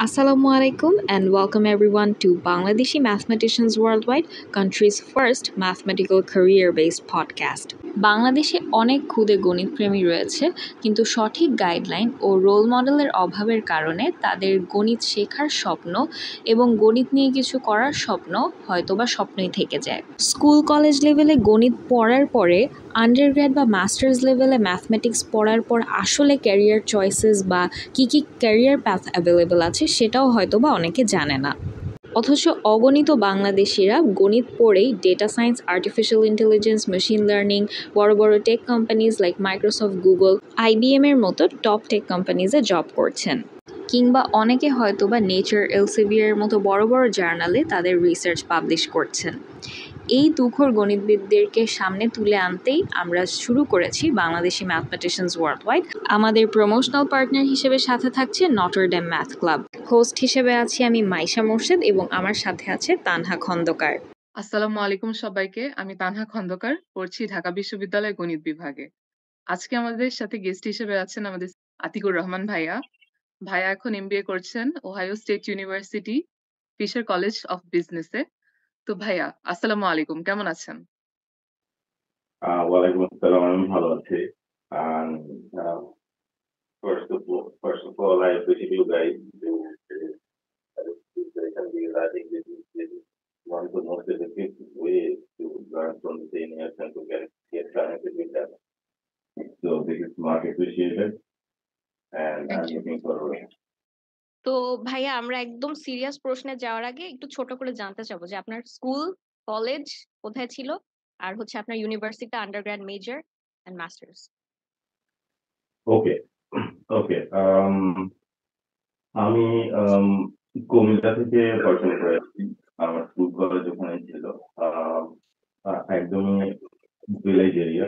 Assalamu alaikum and welcome everyone to Bangladeshi Mathematicians Worldwide, country's first mathematical career-based podcast. বাংলাদেশে অনেক ক্ষুদে গণিতপ্রেমী রয়েছে, কিন্তু সঠিক গাইডলাইন ও রোল মডেলের অভাবের কারণে তাদের গণিত শেখার স্বপ্ন এবং গণিত নিয়ে কিছু করার স্বপ্ন হয়তোবা স্বপ্নই থেকে যায়। স্কুল কলেজ লেভেলে গণিত পড়ার পরে আন্ডারগ্র্যাড বা মাস্টার্স লেভেলে ম্যাথমেটিক্স পড়ার পর আসলে ক্যারিয়ার চয়েসেস বা কী ক্যারিয়ার প্যাথ অ্যাভেলেবল আছে সেটাও হয়তোবা অনেকে জানে না। অথচ অগণিত বাংলাদেশিরা গণিত পড়েই data science, artificial intelligence, machine learning, বড় বড় tech companies like Microsoft, Google, IBM এর মতো টপ টেক কোম্পানিজে জব করছেন। কিংবা অনেকে হয়তোবা নেচার, এলসেভিয়ারের মতো বড় বড় জার্নালে তাদের রিসার্চ পাবলিশ করছেন। এই তুখোর গণিতবিদদেরকে সামনে তুলে আনতেই আমরা শুরু করেছি বাংলাদেশি ম্যাথমেটিশিয়ানস ওয়ার্ল্ডওয়াইড। আমাদের প্রমোশনাল পার্টনার হিসেবে সাথে থাকছে নটরডেম ম্যাথ ক্লাব। হোস্ট হিসেবে আছি আমি মাইশা মোর্শেদ এবং আমার সাথে আছে তানহা খন্দকার। আসসালামু আলাইকুম সবাইকে। আমি তানহা খন্দকার, পড়ছি ঢাকা বিশ্ববিদ্যালয় গণিত বিভাগে। আজকে আমাদের সাথে গেস্ট হিসেবে আছেন আমাদের আতিকুর রহমান ভাইয়া। ভাইয়া এখন MBA করছেন Ohio State University Fisher College of বিজনেসে। তো ভাইয়া আসসালামু আলাইকুম, কেমন আছেন? ওয়ালাইকুম আসসালাম, আমি ভালো আছি। And first of all, I appreciate you guys to this session because I think this is one of the most effective ways to learn from the seniors and to get connected with them. So this is much appreciated, and Thank I'm you. looking forward. তো ভাইয়া, আমরা একদম serious প্রশ্নে যাওয়ার আগে একটু ছোট করে জানতে চাবো যে আপনার স্কুল, কলেজ কোথায় ছিল, আর হচ্ছে আপনার university undergrad, major and masters. Okay, okay. আমি কুমিল্লা থেকে পড়াশোনা করে আসছি। আমার স্কুল কলেজ ওখানে ছিল, একদমই ভিলেজ এরিয়া।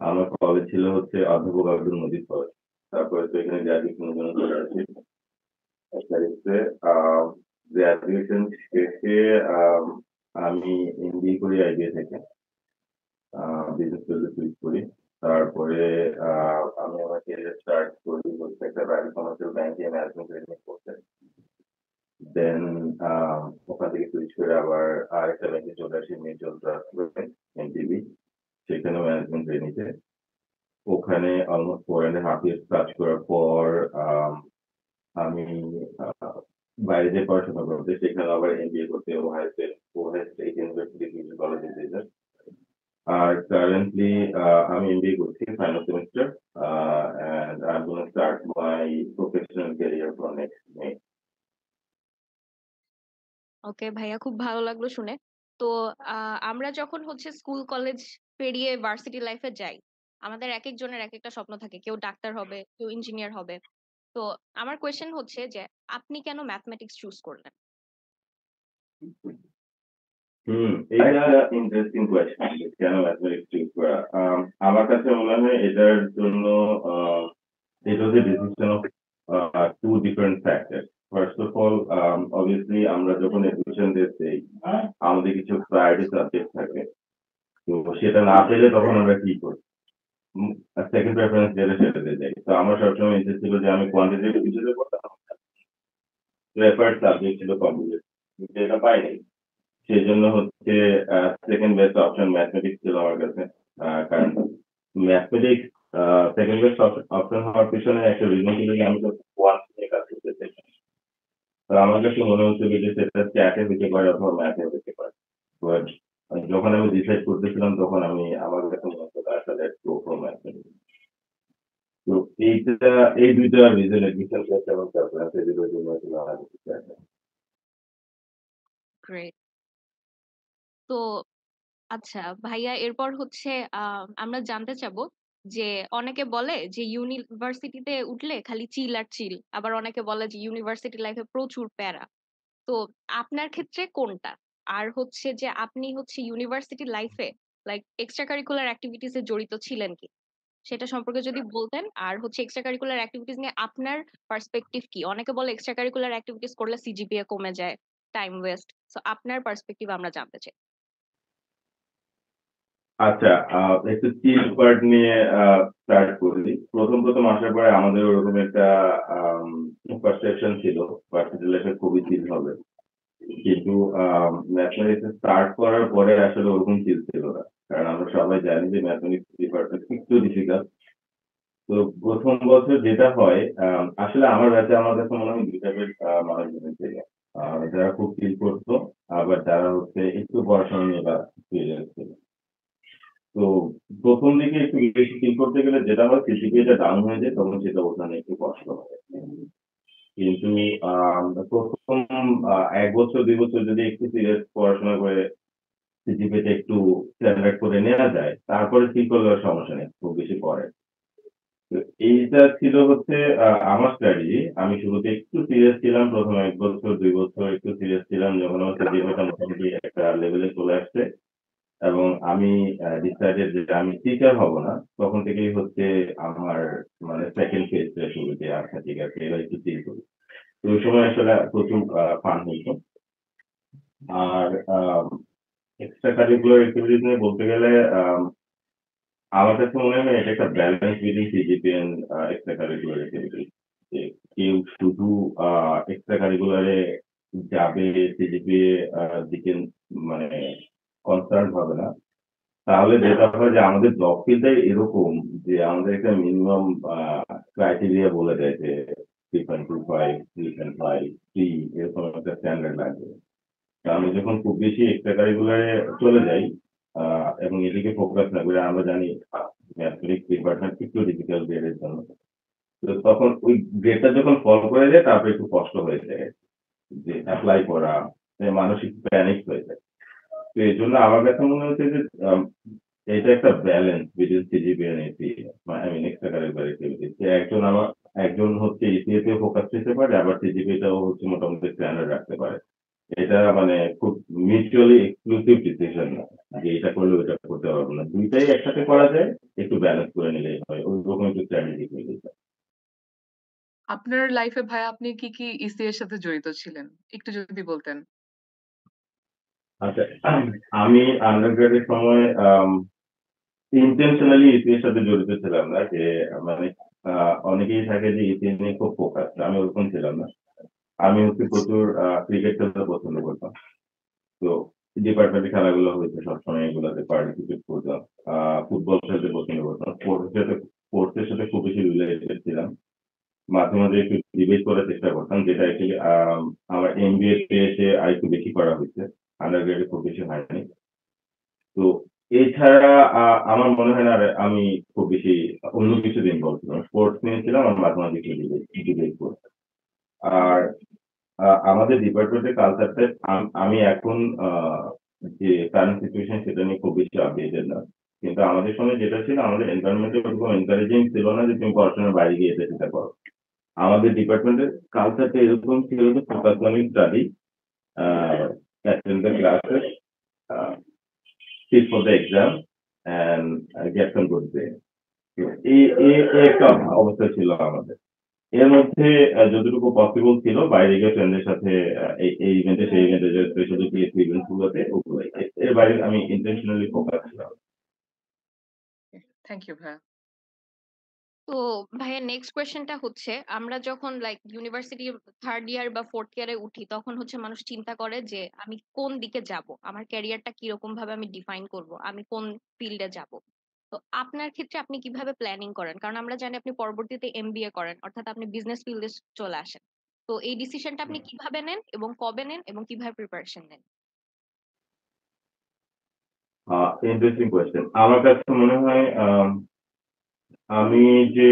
আমার কলেজ ছিল হচ্ছে অধ্যাপক আব্দুল মজিদ কলেজ। তারপরে তো এখানে গ্রাজুয়েশনের জন্য চলে আসি। গ্রাজুয়েশন শেষে আমি MBA করি IBA থেকে, বিজনেস ফিল্ডে সুইচ করি। তারপরে আমি আমার ক্যারিয়ার স্টার্ট করি হচ্ছে একটা প্রাইভেট কমার্শিয়াল ব্যাংকে ম্যানেজমেন্ট ট্রেনিং করতে। দেন ওখান থেকে সুইচ করে আবার আরেকটা ব্যাংকে চলে আসি, মিউচুয়াল ট্রাস্ট ব্যাংক, MTB। সেখানে ম্যানেজমেন্ট ট্রেনিংতে। ওখানে অলমোস্ট 4.5 years কাজ করার পর আমি বাইরে যে পড়াশোনা করতে, সেখানে আবার MBA করতে Ohio State University Fisher College of Business. আর কারেন্টলি আমি MBA করছি final semester, and I'm going to start my professional career from next May. ওকে ভাইয়া, খুব ভালো লাগলো শুনে। তো আমরা যখন হচ্ছে স্কুল কলেজ পেরিয়ে ভার্সিটি লাইফে যাই, আমাদের এক একজনের এক একটা স্বপ্ন থাকে। কেউ ডাক্তার হবে, কেউ ইঞ্জিনিয়ার হবে। তো আমার কোয়েশ্চেন হচ্ছে যে আপনি কেন ম্যাথমেটিক্স চুজ করলেন? এটা ইন্টারেস্টিং কোয়েশ্চেন, কেন ম্যাথমেটিক্স চুজ করা। আমার কাছে মনে হয় এটার জন্য it was a decision of two different factors. First of all, obviously আমরা যখন এডমিশন দিতে আমাদের কিছু প্রায়োরিটি সাবজেক্ট থাকে, তো সেটা না পেলে তখন আমরা কি করি, সেকেন্ড প্রেফারেন্স যেটা সেটা দিয়ে যাই। তো আমার সবসময় ইচ্ছা ছিল যে আমি কোয়ান্টিটেটিভ বিষয়ে পড়তাম, প্রেফার্ড সাবজেক্ট ছিল কম্পিউটার, যেটা পাইনি। সেই জন্য হচ্ছে সেকেন্ড বেস্ট অপশন ম্যাথমেটিক্স ছিল আমার কাছে। কারণ ম্যাথমেটিক্স সেকেন্ড বেস্ট অপশন হওয়ার পিছনে একটা রিজন ছিল যে আমি তো কোয়ান্ট নিয়ে কাজ করতে চাই। তো আমার কাছে মনে হচ্ছিল যে সেটা চ্যাটে হতে পারে অথবা ম্যাথে হতে পারে। বাট যখন আমি ডিসাইড করতেছিলাম তখন আমি আমার কাছে মনে হচ্ছিল আসলে গো ফর ম্যাথমেটিক্স। তো এই দুইটা রিজন, এডমিশন টেস্ট এবং প্রেফারেন্স, এই দুটোর জন্য ছিল আমার কাছে। গ্রেট। তো আচ্ছা ভাইয়া, এরপর হচ্ছে আমরা জানতে চাবো যে অনেকে বলে যে ইউনিভার্সিটিতে উঠলে খালি চিল আর চিল, আবার অনেকে বলে যে ইউনিভার্সিটি লাইফে প্রচুর প্যারা। তো আপনার ক্ষেত্রে কোনটা? আর হচ্ছে যে আপনি হচ্ছে ইউনিভার্সিটি লাইফে লাইক এক্সট্রা কারিকুলার অ্যাক্টিভিটিস এ জড়িত ছিলেন কি, সেটা সম্পর্কে যদি বলতেন। আর হচ্ছে এক্সট্রা কারিকুলার অ্যাক্টিভিটিস নিয়ে আপনার পার্সপেক্টিভ কি? অনেকে বলে এক্সট্রা কারিকুলার অ্যাক্টিভিটিস করলে CGPA কমে যায়, টাইম ওয়েস্ট। সো আপনার পার্সপেক্টিভ আমরা জানতে চাই। আচ্ছা, একটু চিল পার্ট নিয়ে স্টার্ট করি। প্রথম আসার পরে আমাদের ওরকম একটা পারসেপশন ছিল ভার্সিটি আসলে খুবই চিল হবে, কিন্তু ম্যাথমেটিক্স স্টার্ট করার পরে আসলে ওরকম চিল ছিল না, কারণ আমরা সবাই জানি যে ম্যাথমেটিক্স ডিপার্টমেন্ট একটু ডিফিকাল্ট। তো প্রথম বছর যেটা হয়, আসলে আমার ব্যাচে আমার কাছে মনে হয় দুই টাইপের মানুষ ছিল। যারা খুব চিল করতো, আবার যারা হচ্ছে একটু পড়াশোনা নিয়ে বা সিরিয়াস ছিল। তো প্রথম দিকে একটু বেশি চিল করতে গেলে যেটা হয়, সিজিপিএটা ডাউন হয়ে যায়, তখন সেটা ওঠানো একটু কষ্ট হয়। কিন্তু প্রথম ১ বছর ২ বছর যদি একটু সিরিয়াস পড়াশোনা করে সিজিপিএটা একটু স্ট্যান্ডার্ড করে নেওয়া যায়, তারপরে ঠিক করলেও সমস্যা নেই, খুব বেশি পড়ে। তো এইটা ছিল হচ্ছে আমার স্ট্র্যাটেজি। আমি শুরুতে একটু সিরিয়াস ছিলাম, প্রথম ১ বছর ২ বছর একটু সিরিয়াস ছিলাম, যখন আমার সিজিপিএটা মোটামুটি একটা লেভেলে চলে আসছে এবং আমি ডিসাইডেড যে আমি টিচার হব না, তখন থেকেই হচ্ছে আমার মানে সেকেন্ড ফেজটা শুরু, যে আচ্ছা ঠিক আছে এবার একটু চিল করি। তো ওই সময় আসলে প্রচুর ফান হইতো। আর এক্সট্রা কারিকুলার অ্যাক্টিভিটিস নিয়ে বলতে গেলে আমার কাছে মনে হয় এটা একটা balance between CGPA and extracurricular activities. যে কেউ শুধু এক্সট্রা কারিকুলারে যাবে, সিজিপিএ দিকে মানে কনসার্ন হবে না, তাহলে যেটা হয় যে আমাদের জব ফিল্ডটাই এরকম যে আমাদের একটা মিনিমাম ক্রাইটেরিয়া বলে দেয় যে 3.25, 3.5, 3 এরকম একটা স্ট্যান্ডার্ড লাগবে। তা আমি যখন খুব বেশি এক্সট্রা কারিকুলারে চলে যাই এবং এদিকে ফোকাস না করে, আমরা জানি ম্যাথমেটিক্স ডিপার্টমেন্ট একটু ডিফিকাল্ট গ্রেডের জন্য, তো তখন ওই গ্রেডটা যখন ফল করে যায় তারপরে একটু কষ্ট হয়ে যায় যে অ্যাপ্লাই করা, মানসিক প্যানিক হয়ে যায়। তো এই জন্য আমার কাছে মনে হচ্ছে যে এটা একটা balance between CGPA and ECA, I mean extracurricular activities, যে একজন হচ্ছে এসিএ তে ফোকাস দিতে পারে, আবার সিজিপিএটাও হচ্ছে মোটামুটি স্ট্যান্ডার্ড রাখতে পারে। এটা মানে খুব মিউচুয়ালি এক্সক্লুসিভ ডিসিশন না যে এটা করলে ওইটা করতে পারবো না, দুইটাই একসাথে করা যায়, একটু ব্যালেন্স করে নিলেই হয়, ওইরকম একটু স্ট্র্যাটেজি নিলেই হয়। আপনার লাইফে ভাইয়া আপনি কি ইসি এর সাথে জড়িত ছিলেন? একটু যদি বলতেন। আচ্ছা, আমি আন্ডারগ্রেডের সময় ইন্টেনশনালি ইসি এর সাথে জড়িত ছিলাম না, যে মানে অনেকেই থাকে যে ইসি নিয়ে খুব ফোকাস, আমি ওরকম ছিলাম না। আমি হচ্ছে প্রচুর ক্রিকেট খেলতে পছন্দ করতাম। তো ডিপার্টমেন্টের খেলাগুলো হয়েছে সবসময়, এগুলোতে পার্টিসিপেট করতাম। ফুটবল খেলতে পছন্দ করতাম, স্পোর্টসের সাথে খুব বেশি রিলেটেড ছিলাম। মাঝে মাঝে একটু ডিবেট করার চেষ্টা করতাম, যেটা অ্যাকচুয়ালি আমার এমবিএ তে এসে আরেকটু বেশি করা হয়েছে, আন্ডার গ্রেডে খুব বেশি হয়নি। তো এছাড়া আমার মনে হয় না আর আমি খুব বেশি অন্য কিছু দিন বলছিলাম, স্পোর্টস নিয়ে ছিলাম, আর মাঝে মাঝে একটু ডিবেট করতাম। আর আমাদের ডিপার্টমেন্টের কালচারটা, আমি এখন যে কারেন্ট সিচুয়েশন সেটা নিয়ে খুব বেশি আপডেটেড না, কিন্তু আমাদের সময় যেটা ছিল, আমাদের এনভায়রনমেন্টে ওরকম এনকারেজিং ছিল না যে তুমি পড়াশোনার বাইরে গিয়ে এটা সেটা করো। আমাদের ডিপার্টমেন্টের কালচারটা এরকম ছিল যে focus on study, attend the classes, sit for the exam and get some good grade। এই এই এই একটা অবস্থা ছিল আমাদের। এর মধ্যে যতটুকু পসিবল ছিল বাইরে গিয়ে ফ্রেন্ডের সাথে এই ইভেন্টে সেই ইভেন্টে, যে স্পেশালি পিএসসি ইভেন্ট গুলোতে, ওগুলোই। এর বাইরে আমি ইন্টেনশনালি ফোকাস ছিলাম। থ্যাংক ইউ ভাইয়া। তো ভাইয়া নেক্সট কোয়েশ্চেনটা হচ্ছে, আমরা যখন লাইক ইউনিভার্সিটি থার্ড ইয়ার বা ফোর্থ ইয়ারে উঠি, তখন হচ্ছে মানুষ চিন্তা করে যে আমি কোন দিকে যাব, আমার ক্যারিয়ারটা কিরকম ভাবে আমি ডিফাইন করব, আমি কোন ফিল্ডে যাব। তো আপনার ক্ষেত্রে আপনি কিভাবে প্ল্যানিং করেন? কারণ আমরা জানি আপনি পরবর্তীতে এমবিএ করেন, অর্থাৎ আপনি বিজনেস ফিল্ডে চলে আসেন। তো এই ডিসিশনটা আপনি কিভাবে নেন এবং কবে নেন এবং কিভাবে প্রিপারেশন নেন? Interesting question. আমার কাছে মনে হয় আমি যে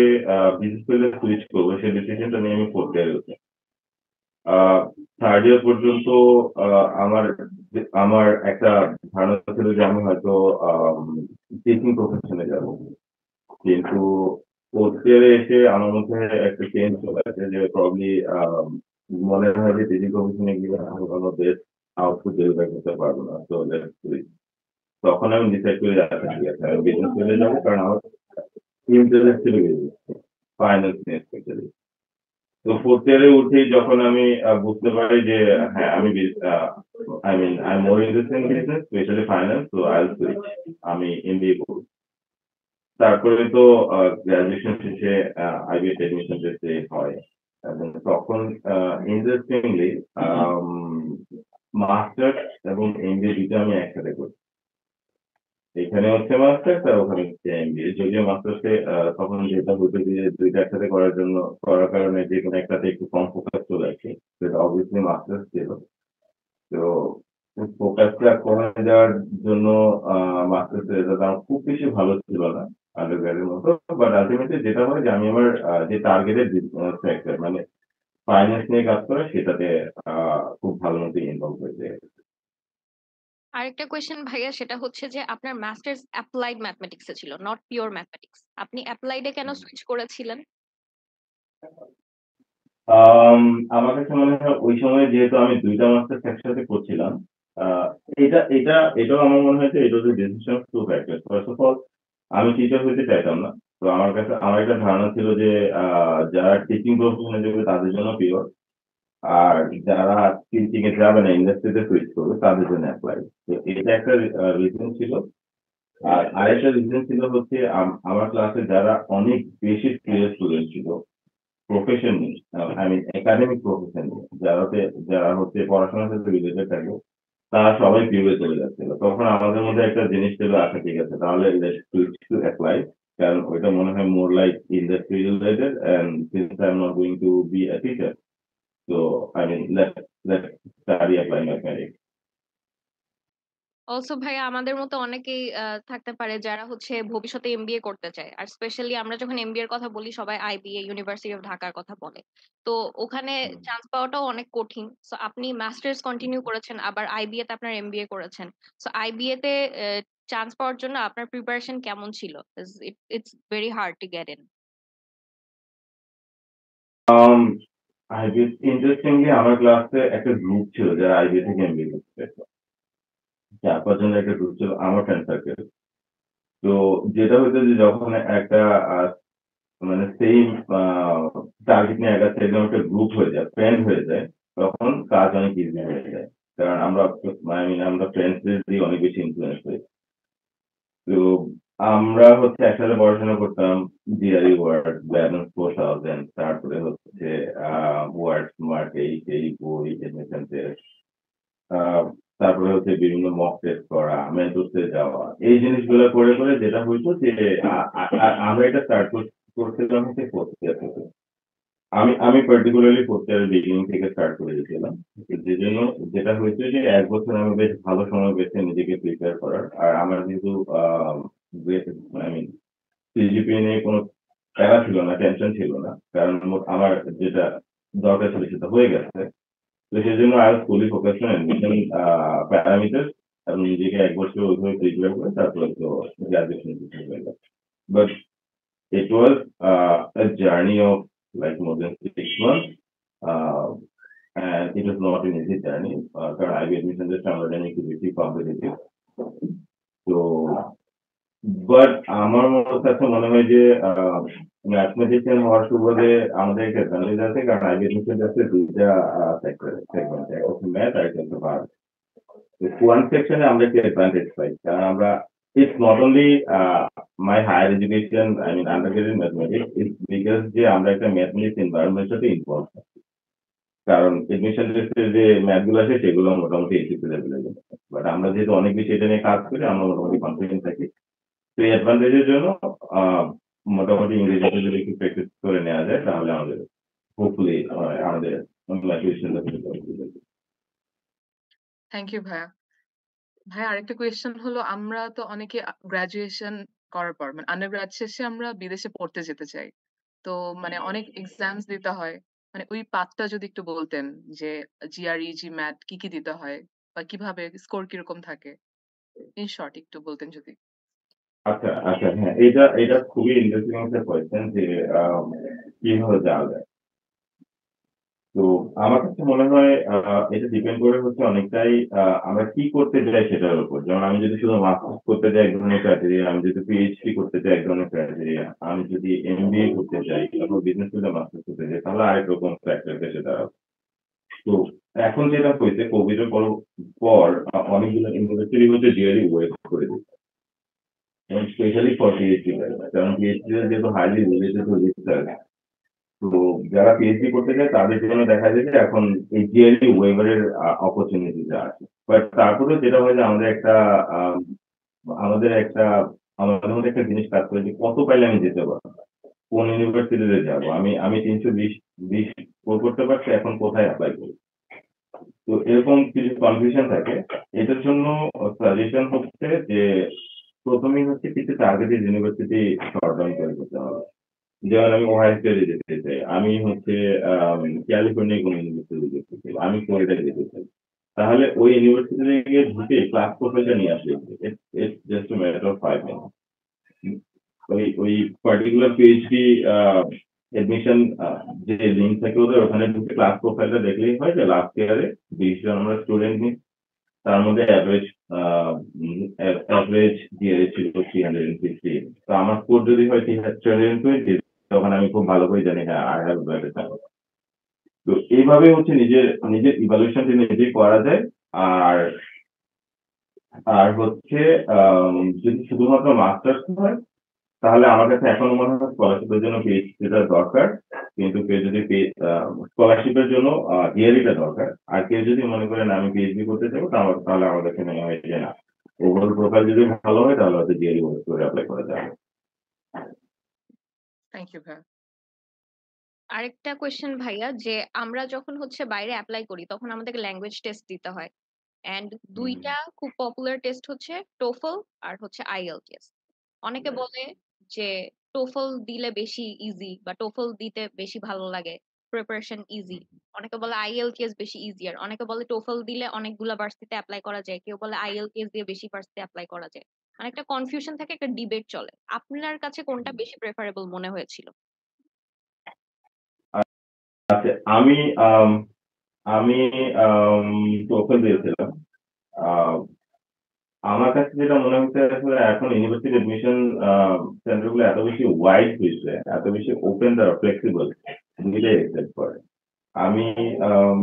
বিজনেস ফিল্ডে সুইচ করবো সেই ডিসিশনটা নিয়ে আমি ফোর্থ ইয়ারে উঠি। থার্ড ইয়ার পর্যন্ত আমার আমার একটা ধারণা ছিল যে আমি হয়তো টিচিং প্রফেশনে যাব, কিন্তু ফোর্থ ইয়ারে এসে আমার মধ্যে একটা চেঞ্জ চলে আসে, যে প্রবলি মনে হয় যে টিচিং প্রফেশনে গিয়ে আমি কোনো বেস্ট আউটপুট ডেলিভার করতে পারবো না, তো তখন আমি ডিসাইড করে যাচ্ছি ঠিক আছে আমি বিজনেস ফিল্ডে যাবো, কারণ আমার ইন্টারেস্ট ছিল ফাইন্যান্স নিয়ে স্পেশালি। তো ফোর্থ ইয়ারে উঠেই যখন আমি বুঝতে পারি যে হ্যাঁ আমি I mean I am more interested in business, specially finance, তো আই উইল সুইচ, আমি এমবিএ করব। তারপরে তো গ্রাজুয়েশন শেষে আইবিএ এডমিশন টেস্টে হয়, এবং তখন ইন্টারেস্টিংলি মাস্টার্স এবং এমবিএ দুটো আমি একসাথে করি। এখানে হচ্ছে মাস্টার্স আর ওখানে হচ্ছে এমবিএ। যদিও মাস্টার্সে তখন যেটা হতো যে দুইটা একসাথে করার কারণে যে কোনো একটাতে একটু কম ফোকাস চলে আসে, সেটা অবভিয়াসলি মাস্টার্স ছিল। তো ফোকাসটা কমে যাওয়ার জন্য মাস্টার্স রেজাল্ট আমার খুব বেশি ভালো ছিল না আন্ডারগ্রেডের মতো। বাট আলটিমেটলি যেটা হয় যে আমি আমার যে টার্গেটেড সেক্টর মানে ফাইন্যান্স নিয়ে কাজ করে সেটাতে খুব ভালো মতো ইনভলভ হয়ে যায়। আরেকটা কোয়েশ্চেন ভাইয়া, সেটা হচ্ছে যে আপনার মাস্টার্স অ্যাপ্লাইড ম্যাথমেটিক্সে ছিল, নট পিওর ম্যাথমেটিক্স। আপনি অ্যাপ্লাইডে কেন সুইচ করেছিলেন? আম, আমার কাছে মনে হয় ওই সময় যেহেতু আমি দুইটা মাস্টার্স একসাথে করছিলাম, আহ, এটাও আমার মনে হয়েছে এটা হচ্ছে decision two factor. First of all আমি টিচার হইতে চাইতাম না। তো আমার কাছে আমার একটা ধারণা ছিল যে যারা টিচিং প্রফেশনে যাবে তাদের জন্য পিওর, আর যারা টিচিং এ যাবে না ইন্ডাস্ট্রিতে সুইচ করবে তাদের জন্য অ্যাপ্লাই। তো এটা একটা রিজন ছিল। আর আরেকটা রিজন ছিল হচ্ছে আমার ক্লাসে যারা অনেক বেশি সিরিয়াস স্টুডেন্ট ছিল প্রফেশন নিয়ে, আই মিন একাডেমিক প্রফেশন নিয়ে, যারা হচ্ছে পড়াশোনার সাথে রিলেটেড থাকে, তারা সবাই পিওরে চলে যাচ্ছিল। তখন আমাদের মধ্যে একটা জিনিস ছিল, আচ্ছা ঠিক আছে তাহলে সুইচ টু অ্যাপ্লাই, কারণ ওইটা মনে হয় more like industry related and since I am not going to be a teacher, so I mean let study apply mathematics. Also ভাইয়া, আমাদের মতো অনেকেই থাকতে পারে যারা হচ্ছে ভবিষ্যতে এমবিএ করতে চায়। আর স্পেশালি আমরা যখন এমবিএ এর কথা বলি, সবাই আইবিএ, ইউনিভার্সিটি অফ ঢাকার কথা বলে। তো ওখানে চান্স পাওয়াটাও অনেক কঠিন। সো আপনি মাস্টার্স কন্টিনিউ করেছেন, আবার আইবিএ তে আপনার এমবিএ করেছেন। সো আইবিএ তে চান্স পাওয়ার জন্য আপনার প্রিপারেশন কেমন ছিল? It's very hard to get in. IB interestingly আমার ক্লাসে একটা গ্রুপ ছিল যারা আইবি থেকে এমবিএ করতে, 4-5 জনের একটা গ্রুপ ছিল আমার ফ্রেন্ড সার্কেল। তো যেটা হতো যে যখন একটা মানে সেম টার্গেট নিয়ে আগাচ্ছে, একদম একটা গ্রুপ হয়ে যায়, ফ্রেন্ড হয়ে যায়, তখন কাজ অনেক ইজি হয়ে যায়। কারণ আমরা ফ্রেন্ডসদের দিয়ে অনেক বেশি ইনফ্লুয়েন্স হই। তো আমরা হচ্ছে একসাথে পড়াশোনা করতাম, ডিআরই ওয়ার্ড, ব্যালেন্স 4000, তারপরে হচ্ছে ওয়ার্ড স্মার্ট, এই বই, এডমিশন টেস্ট, আহ, তারপরে হচ্ছে বিভিন্ন মক টেস্ট করা, মেন্টরসে যাওয়া, এই জিনিসগুলো করে করে যেটা হইতো যে আমরা এটা স্টার্ট করছিলাম হচ্ছে ফোর্থ ইয়ার থেকে। আমি পার্টিকুলারলি ফোর্থ ইয়ারের বিগিনিং থেকে স্টার্ট করে দিয়েছিলাম। যে জন্য যেটা হয়েছে যে 1 বছর আমি বেশ ভালো সময় পেয়েছি নিজেকে প্রিপেয়ার করার। আর আমার যেহেতু আই মিন সিজিপিএ নিয়ে কোনো প্যারা ছিল না, টেনশন ছিল না, কারণ আমার যেটা দরকার ছিল সেটা হয়ে গেছে। তো সেজন্য I was fully focused on admission parameter, এবং নিজেকে 1 বছর ওইভাবে প্রিপেয়ার করে তারপরে তো গ্রাজুয়েশন হয়ে গেছে। But it was a journey of like more than 6 months, uh, and it was not an easy journey. কারণ আইবি admission test আমরা জানি একটু বেশি কম্পিটিটিভ। তো বাট আমার কাছে মনে হয় যে ম্যাথমেটিশিয়ান হওয়ার সুবাদে আমাদের একটা অ্যাডভান্টেজ আছে, কারণ আইবি admission টেস্টে দুইটা সেগমেন্ট, একটা হচ্ছে ম্যাথ আর একটা হচ্ছে বায়ো। কোয়ান্ট সেকশনে আমরা একটা অ্যাডভান্টেজ পাই, কারণ আমরা it's not only my higher education, I mean undergraduate mathematics, it's because যে আমরা একটা ম্যাথমেটিক্স এনভায়রনমেন্টের সাথে ইনভলভ। কারণ এডমিশন টেস্টে যে ম্যাথ গুলো আছে সেগুলো মোটামুটি এইচএসসি লেভেলের, বাট আমরা যেহেতু অনেক বেশি এটা নিয়ে কাজ করি আমরা মোটামুটি কনফিডেন্ট থাকি। তো এই অ্যাডভান্টেজের জন্য আহ, মোটামুটি ইংরেজিতে যদি একটু প্র্যাকটিস করে নেওয়া যায় তাহলে আমাদের হোপফুলি আমাদের ম্যাথমেটিশিয়ানটা। থ্যাংক ইউ ভাইয়া। ভাইয়া, আরেকটা কোয়েশ্চেন হলো, আমরা তো অনেকে গ্রাজুয়েশন করার পর মানে আন্ডারগ্রাড শেষে আমরা বিদেশে পড়তে যেতে চাই। তো মানে অনেক এক্সামস দিতে হয়। মানে ওই পাথটা যদি একটু বলতেন যে জিআরই, জিম্যাট কি কি দিতে হয় বা কিভাবে স্কোর কিরকম থাকে, ইন শর্ট একটু বলতেন যদি। আচ্ছা আচ্ছা, হ্যাঁ, এটা খুবই ইন্টারেস্টিং একটা কোয়েশ্চেন যে কিভাবে যাওয়া যায়। তো আমার কাছে মনে হয় এটা ডিপেন্ড করে হচ্ছে অনেকটাই আমরা কি করতে চাই সেটার উপর। যেমন আমি যদি শুধু মাস্টার্স করতে চাই এক ধরনের ক্রাইটেরিয়া, আমি যদি পিএইচডি করতে চাই এক ধরনের ক্রাইটেরিয়া, আমি যদি এমবিএ করতে চাই তারপর বিজনেস স্কুলে মাস্টার্স করতে চাই তাহলে আরেক রকম ফ্যাক্টর এসে দাঁড়াবে। তো এখন যেটা হয়েছে কোভিড এর পর অনেকগুলো ইউনিভার্সিটি হচ্ছে ডিআরই ওয়েব করে দিচ্ছে, স্পেশালি ফর পিএইচডি, কারণ পিএইচডি যেহেতু হাইলি রিলেটেড টু রিসার্চ। তো যারা পিএইচডি করতে চায় তাদের জন্য দেখা যায় যে এখন এই জিআরই ওয়েবারের অপরচুনিটিটা আছে। বাট তারপরেও যেটা হয় যে আহ, আমাদের একটা আমাদের মধ্যে একটা জিনিস কাজ করে যে কত পাইলে আমি যেতে পারবো, কোন ইউনিভার্সিটিতে যাবো, আমি 320 স্কোর করতে পারছি, এখন কোথায় অ্যাপ্লাই করবো। তো এরকম কিছু কনফিউশন থাকে। এটার জন্য সাজেশন হচ্ছে যে প্রথমেই হচ্ছে কিছু টার্গেটেড ইউনিভার্সিটি শর্ট ডাউন করে করতে হবে। যেমন আমি ওহাইও স্টেটে যেতে চাই, আমি হচ্ছে ক্যালিফোর্নিয়া কোনো ইউনিভার্সিটি যেতে চাই, আমি ফ্লোরিডায় যেতে চাই, তাহলে ওই ইউনিভার্সিটিতে গিয়ে ঢুকে ক্লাস প্রোফাইলটা নিয়ে আসলে it's just matter of 5 minute. ওই পার্টিকুলার পিএইচডি এডমিশন যে লিঙ্ক থাকে ওদের, ওখানে ঢুকে ক্লাস প্রোফাইলটা দেখলেই হয় যে লাস্ট ইয়ারে 20 জন আমরা স্টুডেন্ট নিই, তার মধ্যে অ্যাভারেজ জিআরএ ছিল 350। তো আমার স্কোর যদি হয় 320, তখন আমি খুব ভালো করে জানি হ্যাঁ আই হ্যাভ বেটার চান্স। তো এইভাবে হচ্ছে নিজের নিজের ইভালুয়েশনটা নিজেই করা যায়। আর আর হচ্ছে যদি শুধুমাত্র মাস্টার্স হয়, তাহলে আমার কাছে এখনো মনে হয় স্কলারশিপের জন্য পিএইচডিটা দরকার। কিন্তু কেউ যদি স্কলারশিপের জন্য ডিএলইটা দরকার। আর কেউ যদি মনে করেন আমি পিএইচডি করতে চাবো, তাহলে আমার কাছে মনে হয় যে না, ওভারঅল প্রোফাইল যদি ভালো হয় তাহলে হয়তো ডিএলই করে অ্যাপ্লাই করা যাবে। থ্যাংক ইউ ভাইয়া। আরেকটা কোয়েশ্চেন ভাইয়া, যে আমরা যখন হচ্ছে বাইরে অ্যাপ্লাই করি তখন আমাদেরকে ল্যাঙ্গুয়েজ টেস্ট দিতে হয়, এন্ড দুইটা খুব পপুলার টেস্ট হচ্ছে টোফল আর হচ্ছে আইএলটিএস। অনেকে বলে যে টোফল দিলে বেশি ইজি বা টোফল দিতে বেশি ভালো লাগে, প্রিপারেশন ইজি। অনেকে বলে আইএলটিএস বেশি ইজিয়ার, অনেকে বলে টোফল দিলে অনেকগুলা ভার্সিটিতে অ্যাপ্লাই করা যায়, কেউ বলে আইএলটিএস দিয়ে বেশি ভার্সিটিতে অ্যাপ্লাই করা যায়। অনেকটা কনফিউশন থাকে, একটা ডিবেট চলে। আপনার কাছে কোনটা বেশি প্রেফারেবল মনে হয়েছিল? আচ্ছা, আমি আমি টোফেল দিয়েছিলাম। আহ, আমার কাছে যেটা মনে হচ্ছে আসলে এখন ইউনিভার্সিটি এডমিশন সেন্টার গুলো এত বেশি ওয়াইড হয়েছে, এত বেশি ওপেন, তারা ফ্লেক্সিবল, দুইটাই একসেপ্ট করে। আমি আম,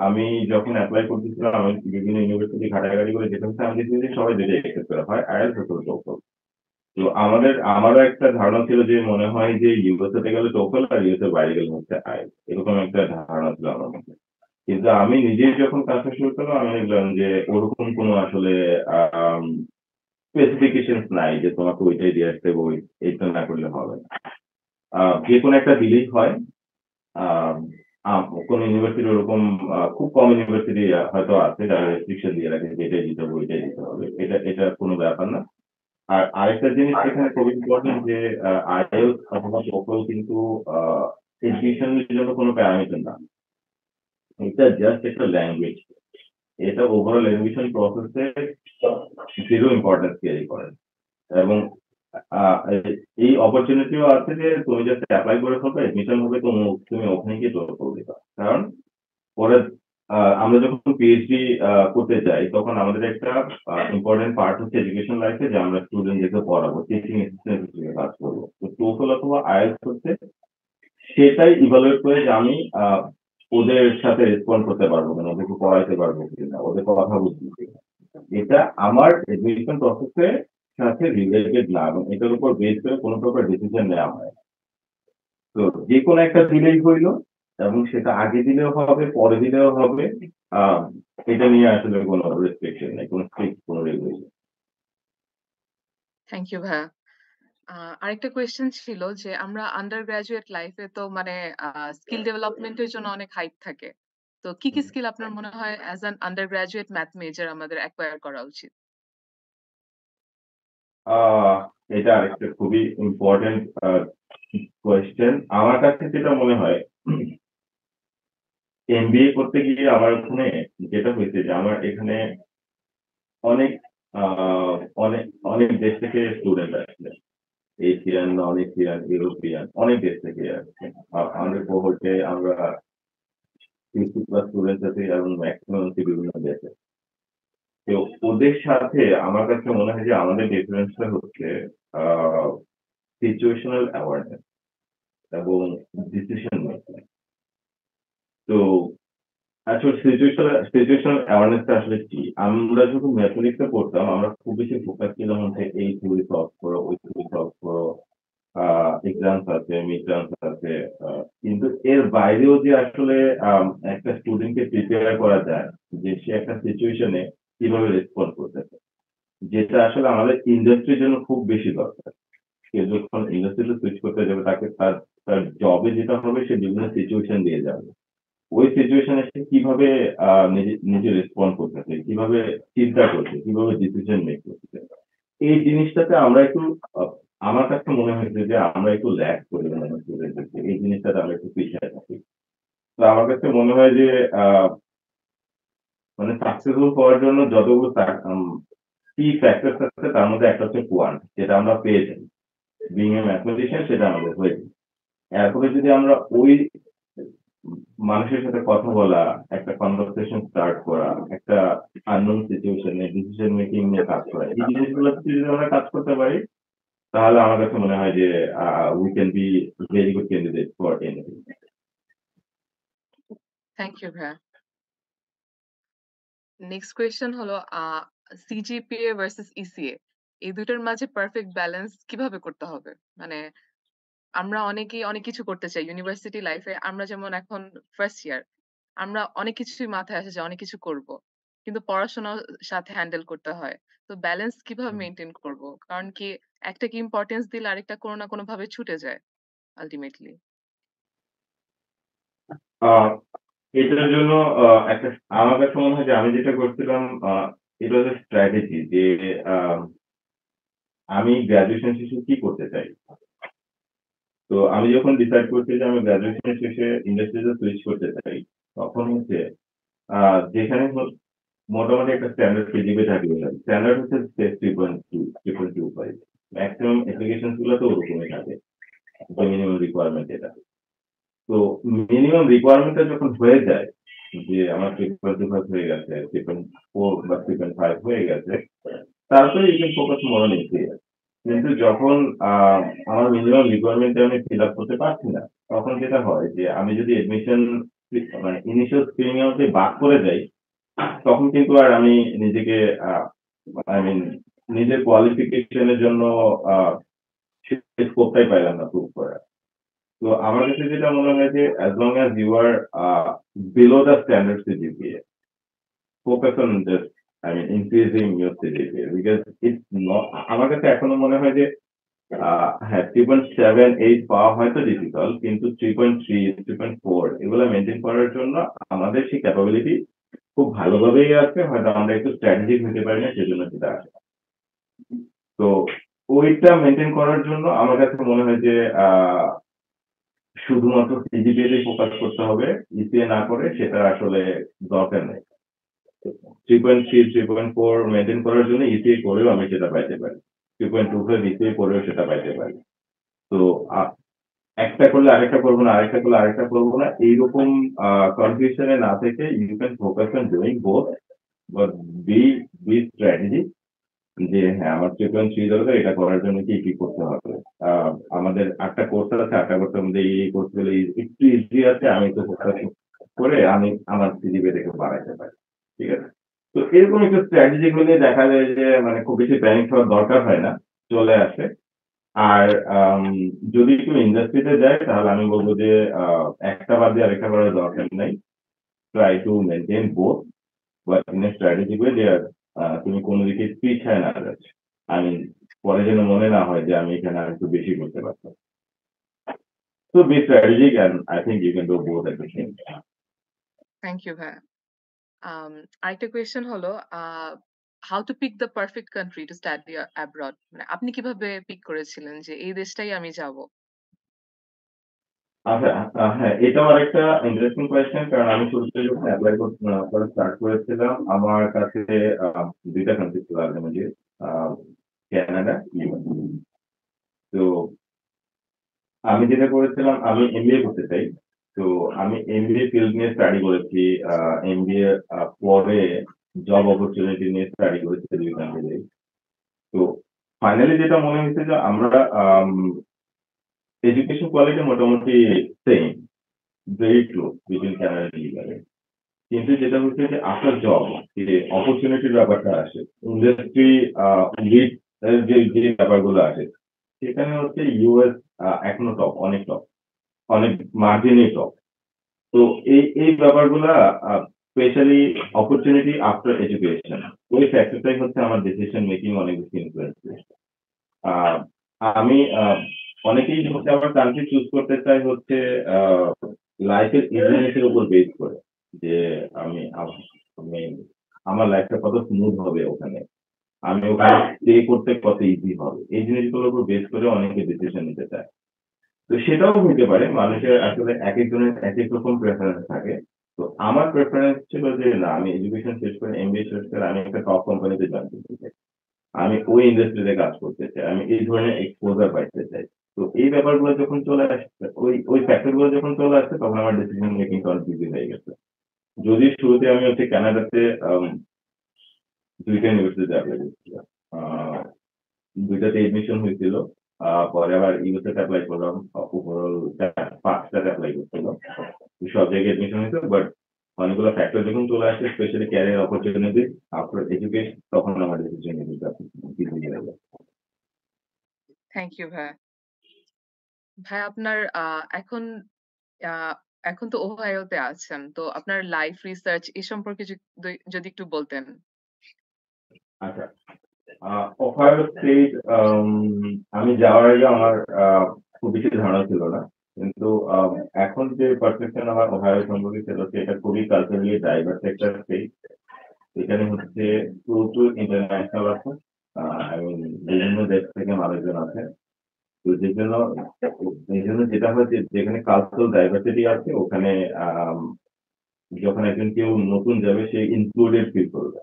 আমি যখন অ্যাপ্লাই করতেছিলাম, আমি বিভিন্ন ইউনিভার্সিটি ঘাটাঘাটি করে যেতে হচ্ছে, আমি দেখছি যে সবাই দুইটাই একসেপ্ট করা হয়, আইএলটিএস অথবা টোফেল। তো আমারও একটা ধারণা ছিল যে মনে হয় যে ইউএসএ গেলে টোফেল আর ইউএসএ বাইরে গেলে হচ্ছে আইএলটিএস, এরকম একটা ধারণা ছিল আমার মধ্যে। কিন্তু আমি নিজেই যখন কাজটা শুরু করলাম, আমি দেখলাম যে ওরকম কোনো আসলে স্পেসিফিকেশন নাই যে তোমাকে ওইটাই দিয়ে আসতে হবে, এইটা না করলে হবে না। যে কোনো একটা দিলেই হয়। আহ, কোন ইউনিভার্সিটি ওরকম খুব কম ইউনিভার্সিটি হয়তো আছে যারা রেস্ট্রিকশন দিয়ে রাখে যে এটাই দিতে হবে ওইটাই দিতে হবে, এটা কোনো ব্যাপার না। আর আরেকটা জিনিস এখানে খুবই ইম্পর্টেন্ট যে আইএলটিএস অথবা টোফেল কিন্তু এডমিশনের জন্য কোনো প্যারামিটার না, এটা জাস্ট একটা ল্যাঙ্গুয়েজ। এটা ওভারঅল এডমিশন প্রসেসে জিরো ইম্পর্টেন্স ক্যারি করে। এবং এই অপরচুনিটিও আছে যে তুমি জাস্ট অ্যাপ্লাই করে ফেলবে, এডমিশন হবে, তুমি ওখানে গিয়ে জব করবে। কারণ পরে আমরা যখন পিএইচডি করতে যাই, তখন আমাদের একটা ইম্পর্টেন্ট পার্ট হচ্ছে এডুকেশন লাইফে যে আমরা স্টুডেন্টদেরকে পড়াবো, টিচিং অ্যাসিস্ট্যান্ট হিসেবে কাজ করবো। তো টোফেল অথবা আইএলটিএস হচ্ছে সেটাই ইভালুয়েট করে যে আমি ওদের সাথে রেসপন্ড করতে পারবো কিনা, ওদেরকে পড়াইতে পারবো কিনা, ওদের কথা বুঝতে কিনা। এটা আমার এডমিশন প্রসেসের সাথে রিলেটেড না, এবং এটার উপর বেস করে কোনো প্রকার ডিসিশন নেওয়া হয়। তো যে কোনো একটা দিলেই হইলো, এবং সেটা আগে দিলেও হবে, পরে দিলেও হবে। আহ এটা নিয়ে আসলে কোনো রেস্ট্রিকশন নেই, কোনো স্ট্রিক্ট কোনো রেগুলেশন। থ্যাংক ইউ ভাইয়া। আরেকটা কোয়েশ্চেন ছিল যে আমরা আন্ডার গ্রাজুয়েট লাইফে তো মানে স্কিল ডেভেলপমেন্টের জন্য অনেক হাইপ থাকে। তো কি কি স্কিল আপনার মনে হয় as an under graduate math major আমাদের অ্যাকোয়ার করা উচিত? আহ এটা আরেকটা খুবই ইম্পর্টেন্ট কোয়েশ্চেন। আমার কাছে যেটা মনে হয়, এমবিএ করতে গিয়ে আমার ওখানে যেটা হয়েছে যে আমার এখানে অনেক আহ, অনেক অনেক দেশ থেকে স্টুডেন্ট আসছে, এশিয়ান, নন এশিয়ান, ইউরোপিয়ান, অনেক দেশ থেকে আসছে। আমাদের কোহর্টে আমরা 50+ স্টুডেন্ট আছে, এবং ম্যাক্সিমাম হচ্ছে বিভিন্ন দেশে। তো ওদের সাথে আমার কাছে মনে হয় যে আমাদের ডিফারেন্সটা হচ্ছে সিচুয়েশনাল অ্যাওয়ারনেস এবং ডিসিশন মেকিং। তো আসলে সিচুয়েশনাল অ্যাওয়ারনেসটা আসলে কি, আমরা যখন ম্যাথমেটিক্সে পড়তাম আমরা খুব বেশি ফোকাস ছিলাম হচ্ছে এই থিওরি সলভ করো, ওই থিওরি সলভ করো, এক্সামস আছে, মিড টার্মস আছে, কিন্তু এর বাইরেও যে আসলে একটা স্টুডেন্টকে প্রিপেয়ার করা যায় যে সে একটা সিচুয়েশনে কিভাবে রেসপন্ড করতেছে, যেটা আসলে আমাদের ইন্ডাস্ট্রির জন্য খুব বেশি দরকার। সে যখন ইন্ডাস্ট্রিতে সুইচ করতে যাবে তাকে তার তার জবে যেটা হবে সে বিভিন্ন সিচুয়েশন দিয়ে যাবে। ওই সিচুয়েশনে সে কিভাবে নিজে নিজে রেসপন্ড করতেছে, কিভাবে চিন্তা করছে, কিভাবে ডিসিশন মেক করতেছে, এই জিনিসটাতে আমরা একটু আহ, আমার কাছে মনে হয়েছে যে আমরা একটু ল্যাক করি মানে স্টুডেন্টদেরকে, এই জিনিসটাতে আমরা একটু পিছিয়ে থাকি। তো আমার কাছে মনে হয় যে মানে সাকসেসফুল হওয়ার জন্য যতগুলো কি ফ্যাক্টরস আছে তার মধ্যে একটা হচ্ছে কোয়ান্ট, যেটা আমরা পেয়ে যাই বিং এ ম্যাথমেটিশিয়ান, সেটা আমাদের হয়ে যায়। এরপরে যদি আমরা ওই মানুষের সাথে কথা বলা, একটা কনভারসেশন স্টার্ট করা, একটা আননোন সিচুয়েশনে ডিসিশন মেকিং নিয়ে কাজ করা, এই জিনিসগুলোতে যদি আমরা কাজ করতে পারি তাহলে আমার কাছে মনে হয় যে we can be very good candidate for anything. Thank you ভাইয়া। নেক্সট কোয়েশ্চেন হলো সিজিপিএ ভার্সেস ইসিএ, এই দুটোর মাঝে পারফেক্ট ব্যালেন্স কিভাবে করতে হবে? মানে আমরা অনেকেই অনেক কিছু করতে চাই ইউনিভার্সিটি লাইফে। আমরা যেমন এখন ফার্স্ট ইয়ার, আমরা অনেক কিছুই মাথায় আসে যে অনেক কিছু করব, কিন্তু পড়াশোনার সাথে হ্যান্ডেল করতে হয়। তো ব্যালেন্স কিভাবে মেনটেন করব? কারণ কি একটাকে ইম্পর্টেন্স দিলে আরেকটা কোনো না কোনো ভাবে ছুটে যায় আলটিমেটলি। আহ এটার জন্য একটা আমার কাছে মনে হয় যে আমি যেটা করছিলাম, এটা হচ্ছে স্ট্র্যাটেজি যে আহ, আমি গ্রাজুয়েশন শেষে কি করতে চাই। তো আমি যখন ডিসাইড করছি যে আমি গ্রাজুয়েশন শেষে ইন্ডাস্ট্রিতে সুইচ করতে চাই, তখন হচ্ছে যেখানে মোটামুটি একটা স্ট্যান্ডার্ড পিজিপি থাকবে। স্ট্যান্ডার্ড হচ্ছে 3.2 3.25, ম্যাক্সিমাম অ্যাপ্লিকেশন গুলো তো ওরকমই থাকে, মিনিমাম রিকোয়ারমেন্ট এটা। তো মিনিমাম রিকোয়ারমেন্টটা যখন হয়ে যায় যে আমার 3.25 হয়ে গেছে, 3.4 বা 3.5 হয়ে গেছে, তারপরে you can focus more on experience. কিন্তু যখন আমার মিনিমাম রিকোয়ারমেন্ট আমি ফিল আপ করতে পারছি না, তখন যেটা হয় যে আমি যদি এডমিশন মানে ইনিশিয়াল স্ক্রিনিং এ বাদ করে যাই, তখন কিন্তু আর আমি নিজেকে আই মিন নিজের কোয়ালিফিকেশনের জন্য স্কোপটাই পাইলাম না প্রুভ করার। তো আমার কাছে যেটা মনে হয় যে as long as you are below the standard CGPA, focus on just I mean increasing your CGPA, because it's not, আমার কাছে এখনো মনে হয় যে হ্যাঁ 3.7 8 পাওয়া হয়তো ডিফিকাল্ট, কিন্তু 3.3 3.4 এগুলো মেনটেন করার জন্য আমাদের সেই ক্যাপাবিলিটি খুব ভালোভাবেই আছে, হয়তো আমরা একটু স্ট্র্যাটেজিক হতে পারি না, সেজন্য সেটা আসে। তো ওইটা মেনটেন করার জন্য আমার কাছে মনে হয় যে শুধুমাত্র সিজিপিএ ফোকাস করতে হবে, ইসিএ না করে সেটা আসলে দরকার নেই। 3.3 3.4 মেনটেন করার জন্য ইসিএ করেও আমি সেটা পাইতে পারি, 3.25 ইসিএ করেও সেটা পাইতে পারি। তো একটা করলে আরেকটা করবো না, আরেকটা করলে আরেকটা করবো না, এইরকম কনফিউশনে না থেকে you can focus on doing both, but B B strategy যে হ্যাঁ আমার 3.3 দরকার, এটা করার জন্য কি কি করতে হবে। আমাদের 8টা কোর্স আছে, 8টা কোর্সের মধ্যে এই কোর্স গুলো একটু ইজি আছে, আমি তো ফোকাস করে আমি আমার সিজিপিএ থেকে বাড়াইতে পারি। ঠিক আছে, তো এরকম একটু স্ট্র্যাটেজি গুলো দেখা যায় যে মানে খুব বেশি প্যানিক হওয়ার দরকার হয় না, চলে আসে। আর যদি কেউ ইন্ডাস্ট্রিতে যায় তাহলে আমি বলবো যে একটা বাদ দিয়ে আরেকটা করার দরকার নাই, try to maintain both, but in a strategic way যে তুমি কোনো দিকে পিছায় না যাচ্ছ। আমি পরে যেন মনে না হয় যে আমি এখানে আর একটু বেশি করতে পারতাম। So be strategic, and I think you can do both at the same time. Thank you ভাইয়া। আরেকটা কোয়েশ্চেন হলো how to pick the perfect country to study abroad, মানে আপনি কিভাবে পিক করেছিলেন যে এই দেশটাই আমি যাব? আচ্ছা, হ্যাঁ এটাও আরেকটা ইন্টারেস্টিং কোয়েশ্চেন, কারণ আমি শুরুতে যখন অ্যাপ্লাই করা স্টার্ট করেছিলাম আমার কাছে দুইটা কান্ট্রি ছিল আলটিমেটলি, কানাডা, ইউএস। তো আমি যেটা করেছিলাম, আমি এমবিএ করতে চাই। তো আমি এমবিএ ফিল্ড নিয়ে স্টাডি করেছি, এমবিএ পরে জব অপরচুনিটি নিয়ে স্টাডি করেছি দুই কান্ট্রিতে। তো ফাইনালি যেটা মনে হয়েছে যে আমরা এডুকেশন কোয়ালিটি মোটামুটি same, very close between Canada and US. কিন্তু যেটা হচ্ছে যে আফটার জব যে অপরচুনিটির ব্যাপারটা আসে, ইন্ডাস্ট্রি লিড যে যে ব্যাপারগুলো আসে, সেখানে হচ্ছে ইউএস এখনো টপ, অনেক টপ, অনেক মার্জিনই টপ। তো এই ব্যাপারগুলা স্পেশালি অপরচুনিটি আফটার এডুকেশন, ওই ফ্যাক্টরটাই হচ্ছে আমার ডিসিশন মেকিং অনেক বেশি ইনফ্লুয়েন্স করে। আহ, আমি অনেকেই হচ্ছে আমার কান্ট্রি চুজ করতে চাই হচ্ছে লাইফের ইজিনেসের উপর বেস করে, যে আমি আমি আমার লাইফটা কত স্মুথ হবে ওখানে, আমি ওখানে স্টে করতে কত ইজি হবে, এই জিনিসগুলোর উপর বেস করে অনেকে ডিসিশন নিতে চায়। তো সেটাও হতে পারে, মানুষের আসলে এক একজনের এক এক রকম প্রেফারেন্স থাকে। তো আমার প্রেফারেন্স ছিল যে না, আমি এডুকেশন শেষ করে এমবিএ শেষ করে আমি একটা টপ কোম্পানিতে জয়েন করতে চাই, আমি ওই ইন্ডাস্ট্রিতে কাজ করতে চাই, আমি এই ধরনের এক্সপোজার পাইতে চাই। তো এই ব্যাপারগুলো যখন চলে আসছে, ওই ফ্যাক্টর গুলো যখন চলে আসছে, তখন আমার ডিসিশন মেকিং অনেক ইজি হয়ে গেছে। যদি শুরুতে আমি হচ্ছে কানাডাতে দুইটা ইউনিভার্সিটিতে অ্যাপ্লাই করছিলাম, আহ, দুইটাতে এডমিশন হয়েছিল। পরে আবার ইউএসএ অ্যাপ্লাই করলাম, ওভারঅল 5টাতে অ্যাপ্লাই করছিলাম, সব জায়গায় এডমিশন হয়েছে। বাট অনেকগুলো ফ্যাক্টর যখন চলে আসে, specially career opportunity after education, তখন আমার ডিসিশন মেকিংটা ইজি হয়ে গেছে। থ্যাংক ইউ ভাইয়া। ভাই আপনার এখন আহ, এখন তো ওহাইওতে আছেন, তো আপনার লাইফ রিসার্চ এ সম্পর্কে যদি একটু বলতেন। আচ্ছা, ওহাইও স্টেট, আমি যাওয়ার আগে আমার খুব বেশি ধারণা ছিল না, কিন্তু এখন যে পারসেপশন আমার ওহাইও সম্পর্কে ছিল, সেটা খুবই কালচারালি ডাইভার্স একটা স্টেট। এখানে হচ্ছে প্রচুর ইন্টারন্যাশনাল আছে, I mean, বিভিন্ন দেশ থেকে মানুষজন আছে। তো এই জন্য যেটা হয় যে যেখানে কালচারাল ডাইভার্সিটি আছে, ওখানে যখন একজন কেউ নতুন যাবে, সে ইনক্লুডেড ফিল করবে।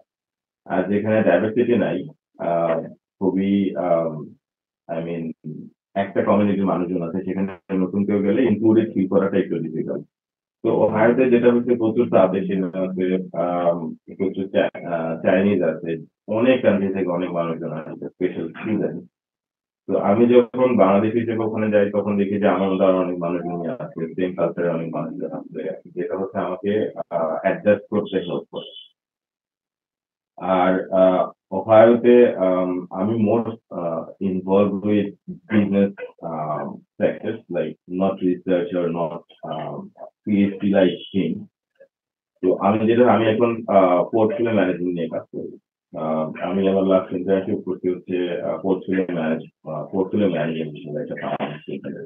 আর যেখানে ডাইভার্সিটি নাই, আহ, খুবই আই মিন একটা কমিউনিটির মানুষজন আছে, সেখানে নতুন কেউ গেলে ইনক্লুডেড ফিল করাটা একটু ডিফিকাল্ট। তো ওহাইওতে যেটা হচ্ছে, প্রচুর সাউথ এশিয়ান আছে, প্রচুর চাইনিজ আছে, অনেক কান্ট্রি থেকে অনেক মানুষজন আছে, স্পেশাল স্টুডেন্ট। তো আমি যখন বাংলাদেশ হিসেবে ওখানে যাই, তখন দেখি যে আমার মধ্যে আরো অনেক মানুষজন আছে, সেম কালচারের অনেক মানুষজন আছে, যেটা হচ্ছে আমাকে অ্যাডজাস্ট করতে হেল্প করে। আর ওহাইওতে আমি more involve with business sector, like not research or not PhD like thing. তো আমি এখন পোর্টফোলিও ম্যানেজমেন্ট নিয়ে কাজ করি। আমি আমার লাস্ট ইন্টার্নশিপ করতে হচ্ছে পোর্টফোলিও ম্যানেজমেন্ট হিসেবে একটা কোম্পানি।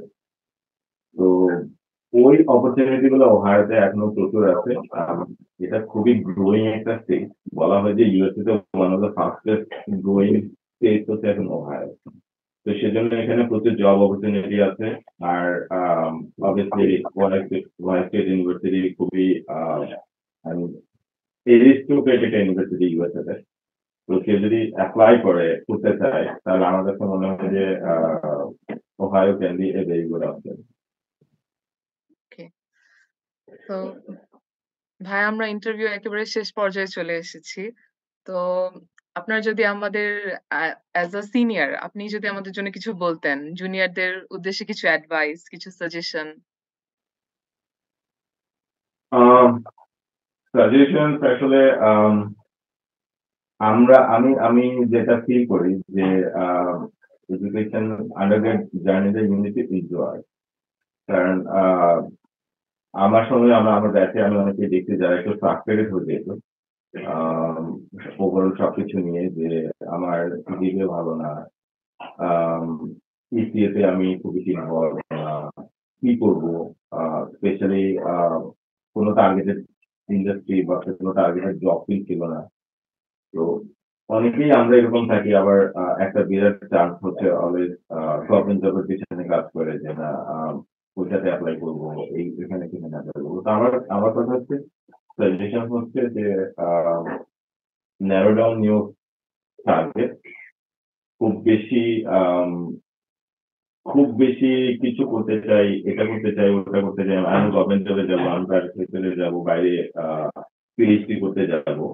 তো ওই অপরচুনিটি গুলো ওহাইওতে এখনো প্রচুর আছে। এটা খুবই গ্রোয়িং একটা স্টেট, বলা হয় যে ইউএসএ তে one of the fastest growing state হচ্ছে এখন ওহাইও। তো সেজন্য এখানে প্রচুর জব অপরচুনিটি আছে। আর অবভিয়াসলি ওহাইও স্টেট ইউনিভার্সিটি খুবই এরিস্টোক্রেটিক ইউনিভার্সিটি ইউএসএ তে। তো কেউ যদি অ্যাপ্লাই করতে চায়, তাহলে আমার কাছে মনে হয় যে Ohio can be a very good option. Okay, তো ভাই আমরা ইন্টারভিউ একেবারে শেষ পর্যায়ে চলে এসেছি। তো আপনার যদি আমাদের অ্যাজ আ সিনিয়র, আপনি যদি আমাদের জন্য কিছু বলতেন, জুনিয়রদের উদ্দেশ্যে কিছু অ্যাডভাইস, কিছু সাজেশন। সাজেশন আসলে, আমি যেটা ফিল করি যে এডুকেশন আন্ডারগ্রেড জার্নিতে ইউনিটি এনজয়। কারণ আমার সময় আমার ব্যাচে আমি অনেকে দেখছি যারা একটু ফ্রাস্ট্রেটেড হয়ে যেত ওভারঅল সবকিছু নিয়ে, যে আমার জিপিএ ভালো না, ইসিএ তে আমি খুব বেশি ইনভলভ না, কি করবো, স্পেশালি কোনো টার্গেটেড ইন্ডাস্ট্রি বা কোনো টার্গেটেড জব ফিল ছিল না। তো অনেকেই আমরা এরকম থাকি। আবার একটা বিরাট চান্স হচ্ছে অলওয়েজ গভর্নমেন্ট জবের পিছনে কাজ করে, যে না ওইটাতে অ্যাপ্লাই করবো, এখানে কিখানে অ্যাপ্লাই করবো। তো আমার কথা হচ্ছে, সাজেশন হচ্ছে যে ন্যারো ডাউন নিউ টার্গেট। খুব বেশি আম, খুব বেশি কিছু করতে চাই, এটা করতে চাই, ওটা করতে চাই, আমি গভর্নমেন্ট জবে যাবো, আমি প্রাইভেট সেক্টরে যাবো, বাইরে পিএইচডি করতে যাবো।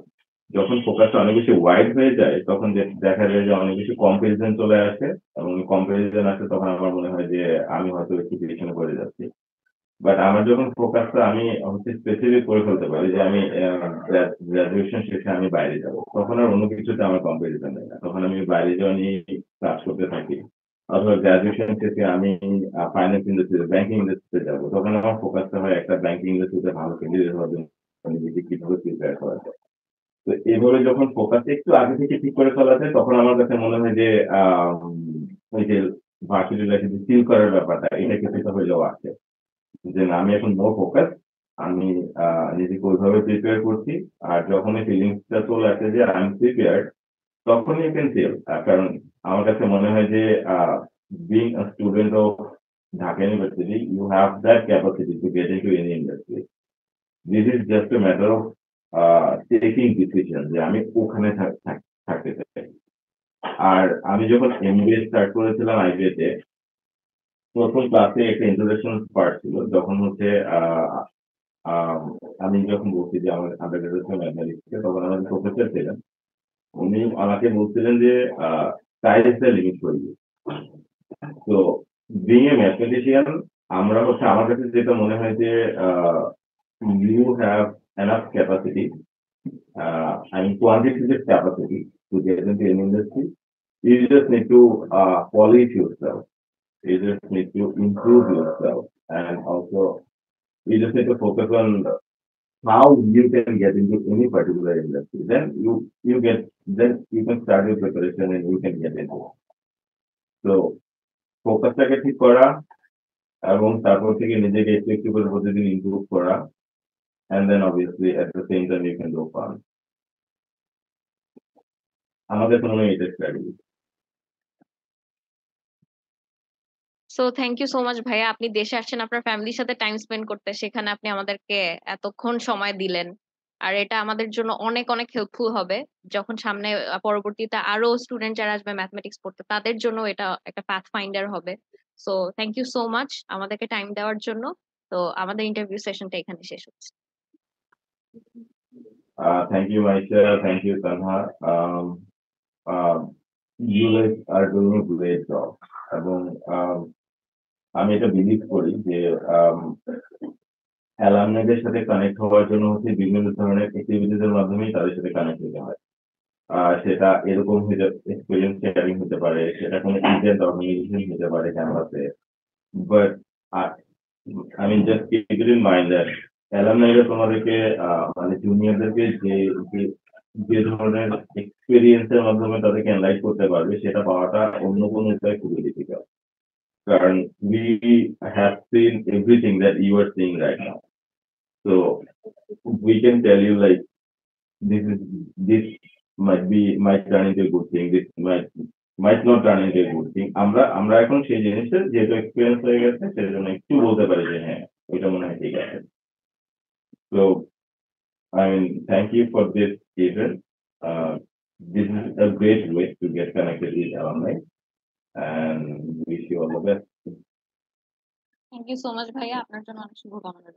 যখন ফোকাসটা অনেক বেশি ওয়াইড হয়ে যায়, তখন দেখা যায় যে অনেক বেশি কম্পারিজন চলে আসে, এবং কম্পারিজন আসে, তখন আমার মনে হয় যে আমি হয়তো একটু পিছনে পড়ে যাচ্ছি। বাট আমার যখন ফোকাসটা আমি হচ্ছে স্পেসিফিক করে ফেলতে পারি যে আমি গ্রাজুয়েশন শেষে আমি বাইরে যাব, তখন আর অন্য কিছুতে আমার কম্পারিজন নেই না, তখন আমি বাইরে যাওয়া নিয়ে কাজ করতে থাকি। অথবা গ্রাজুয়েশন শেষে আমি ফাইন্যান্স ইন্ডাস্ট্রিতে ব্যাংকিং ইন্ডাস্ট্রিতে যাবো, তখন আমার ফোকাসটা হয় একটা ব্যাংকিং ইন্ডাস্ট্রিতে ভালো ক্যান্ডিডেট হওয়ার জন্য, নিজেকে কিভাবে প্রিপেয়ার করা যায়। তো এইভাবে যখন ফোকাসটা একটু আগে থেকে ঠিক করে ফেলা যায়, তখন আমার কাছে মনে হয় যে ওই যে ভার্সিটি লাইফে যে ফিল করার ব্যাপারটা, এটা কিছুটা হইলেও আছে, যে না আমি এখন মোর ফোকাস, আমি নিজেকে ওইভাবে প্রিপেয়ার করছি। আর যখন এই ফিলিংসটা চলে আসে যে আই এম প্রিপেয়ার্ড, তখন ইউ ক্যান টেল। কারণ আমার কাছে মনে হয় যে being a student of Dhaka University, you have that capacity to get into any industry. This is just a matter of taking decision যে আমি ওখানে থাকতে চাই। আর আমি যখন এমবিএ স্টার্ট করেছিলাম আইবিএ তে, প্রথম ক্লাসে একটা ইন্ট্রোডাকশন পার্ট ছিল, যখন হচ্ছে আমি যখন বলছি যে আমার আন্ডারগ্রাজুয়েট ম্যাথমেটিক্সে, তখন আমাদের প্রফেসর ছিলেন, উনি আমাকে বলছিলেন যে sky is the limit for you. তো বিং এ ম্যাথমেটিশিয়ান, আমরা হচ্ছে, আমার কাছে যেটা মনে হয় যে you have enough capacity, I mean quantitative capacity to get into any industry. You just need to polish yourself. You just need to improve yourself, and also you just need to focus on how you can get into any particular industry. Then you can start your preparation and you can get into it. So ফোকাসটাকে ঠিক করা, এবং তারপর থেকে নিজেকে একটু একটু করে প্রতিদিন ইমপ্রুভ করা, and then obviously at the same time you can go far. আমাদের কোনো এটা strategy. So thank you so much ভাইয়া, আপনি দেশে আসছেন আপনার ফ্যামিলির সাথে টাইম স্পেন্ড করতে, সেখানে আপনি আমাদেরকে এতক্ষণ সময় দিলেন। আর এটা আমাদের জন্য অনেক অনেক হেল্পফুল হবে যখন সামনে পরবর্তীতে আরো স্টুডেন্ট যারা আসবে ম্যাথমেটিক্স পড়তে, তাদের জন্য এটা একটা পাথ ফাইন্ডার হবে। So thank you so much আমাদেরকে টাইম দেওয়ার জন্য। তো আমাদের ইন্টারভিউ সেশনটা এখানে শেষ হচ্ছে। Thank you, Maisha. Thank you, Tanha. Um, you guys are doing a great job. এবং আমি এটা বিলিভ করি যে অ্যালামনাইদের সাথে কানেক্ট হওয়ার জন্য হচ্ছে বিভিন্ন ধরনের অ্যাক্টিভিটিজের মাধ্যমেই তাদের সাথে কানেক্ট হতে হয়। সেটা এরকম এক্সপিরিয়েন্স শেয়ারিং হতে পারে, সেটা কোনো ইভেন্ট অর্গানাইজেশন হতে পারে ক্যাম্পাসে। But I mean just keep it in mind that অ্যালামনাইরা তোমাদেরকে মানে জুনিয়রদেরকে যে ধরনের এক্সপিরিয়েন্সের মাধ্যমে তাদেরকে এনলাইট করতে পারবে, সেটা পাওয়াটা অন্য কোনো উপায় খুবই ডিফিকাল্ট। কারণ we have seen everything that you are seeing right now. So we can tell you like this might turn into a good thing, this might not turn into a good thing. আমরা এখন সেই জিনিসটা যেহেতু experience হয়ে গেছে, সেজন্য একটু বলতে পারি যে হ্যাঁ, ওইটা মনে হয় ঠিক আছে। So I mean, thank you for this event. This is a great way to get connected with alumni, and wish you all the best. Thank you so much ভাইয়া, আপনার জন্য অনেক শুভকামনা।